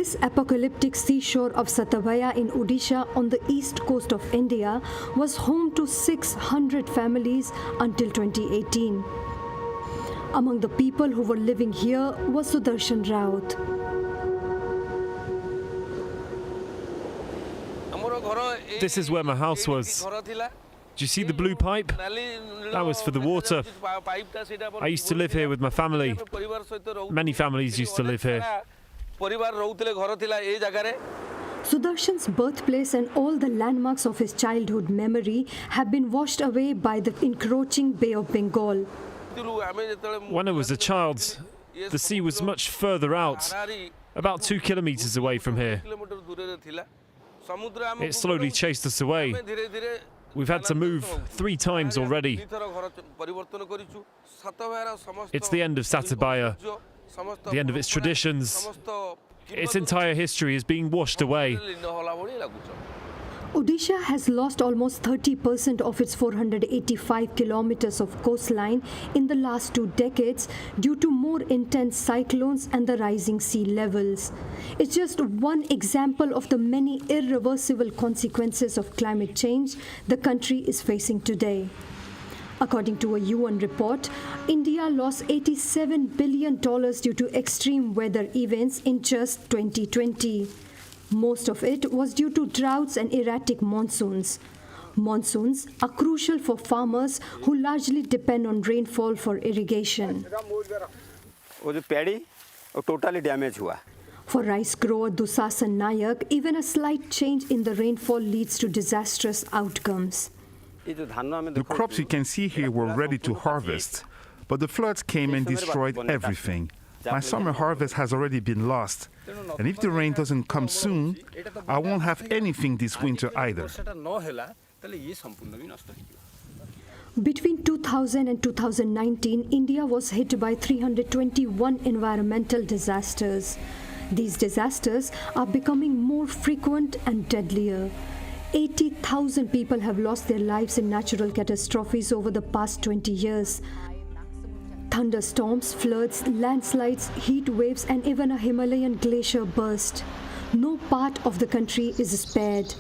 This apocalyptic seashore of Satabaya in Odisha on the east coast of India was home to 600 families until 2018. Among the people who were living here was Sudarshan Raut. This is where my house was. Do you see the blue pipe? That was for the water. I used to live here with my family. Many families used to live here. Sudarshan's birthplace and all the landmarks of his childhood memory have been washed away by the encroaching Bay of Bengal. When I was a child, the sea was much further out, about 2 kilometers away from here. It slowly chased us away. We've had to move 3 times already. It's the end of Satabaya, the end of its traditions. Its entire history is being washed away. Odisha has lost almost 30% of its 485 kilometers of coastline in the last 2 decades due to more intense cyclones and the rising sea levels. It's just one example of the many irreversible consequences of climate change the country is facing today. According to a UN report, India lost $87 billion due to extreme weather events in just 2020. Most of it was due to droughts and erratic monsoons. Monsoons are crucial for farmers who largely depend on rainfall for irrigation. Totally damaged. For rice grower Dusasan Nayak, even a slight change in the rainfall leads to disastrous outcomes. The crops you can see here were ready to harvest, but the floods came and destroyed everything. My summer harvest has already been lost, and if the rain doesn't come soon, I won't have anything this winter either. Between 2000 and 2019, India was hit by 321 environmental disasters. These disasters are becoming more frequent and deadlier. 80,000 people have lost their lives in natural catastrophes over the past 20 years. Thunderstorms, floods, landslides, heat waves, and even a Himalayan glacier burst. No part of the country is spared.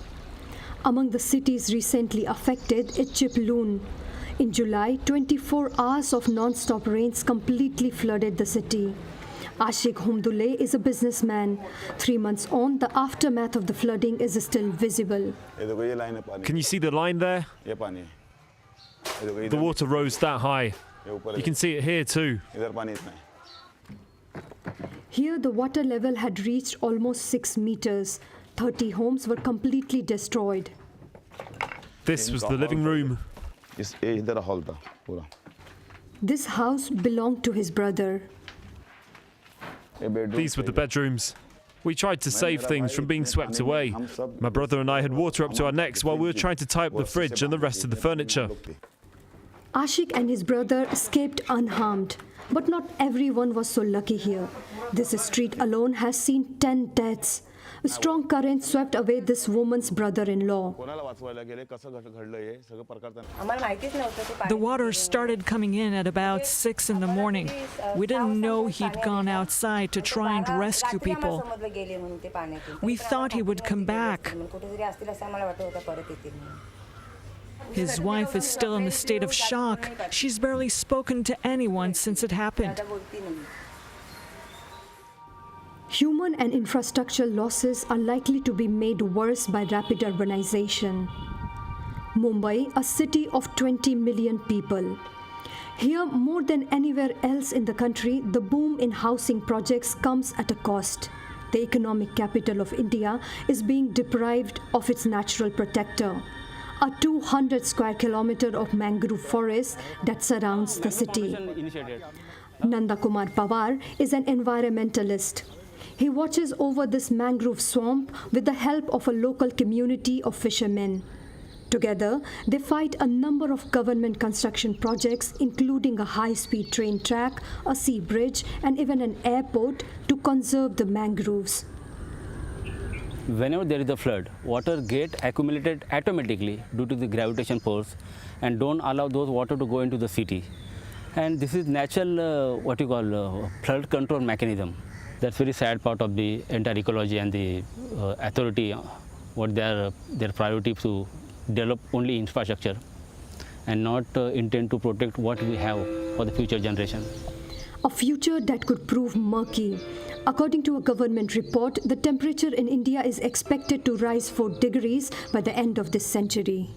Among the cities recently affected is Chiploon. In July, 24 hours of non-stop rains completely flooded the city. Ashik Humdule is a businessman. 3 months on, the aftermath of the flooding is still visible. Can you see the line there? The water rose that high. You can see it here too. Here, the water level had reached almost 6 meters. 30 homes were completely destroyed. This was the living room. This house belonged to his brother. These were the bedrooms. We tried to save things from being swept away. My brother and I had water up to our necks while we were trying to tie up the fridge and the rest of the furniture. Ashik and his brother escaped unharmed. But not everyone was so lucky here. This street alone has seen 10 deaths. A strong current swept away this woman's brother-in-law. The water started coming in at about 6 in the morning. We didn't know he'd gone outside to try and rescue people. We thought he would come back. His wife is still in a state of shock. She's barely spoken to anyone since it happened. Human and infrastructure losses are likely to be made worse by rapid urbanization. Mumbai, a city of 20 million people. Here, more than anywhere else in the country, the boom in housing projects comes at a cost. The economic capital of India is being deprived of its natural protector, a 200 square kilometer of mangrove forest that surrounds the city. Nanda Kumar Pawar is an environmentalist. He watches over this mangrove swamp with the help of a local community of fishermen. Together, they fight a number of government construction projects, including a high-speed train track, a sea bridge, and even an airport to conserve the mangroves. Whenever there is a flood, water gets accumulated automatically due to the gravitation force and don't allow those water to go into the city. And this is natural, flood control mechanism. That's very sad part of the entire ecology and the authority, what their priority to develop only infrastructure and not intend to protect what we have for the future generation. A future that could prove murky. According to a government report, the temperature in India is expected to rise 4 degrees by the end of this century.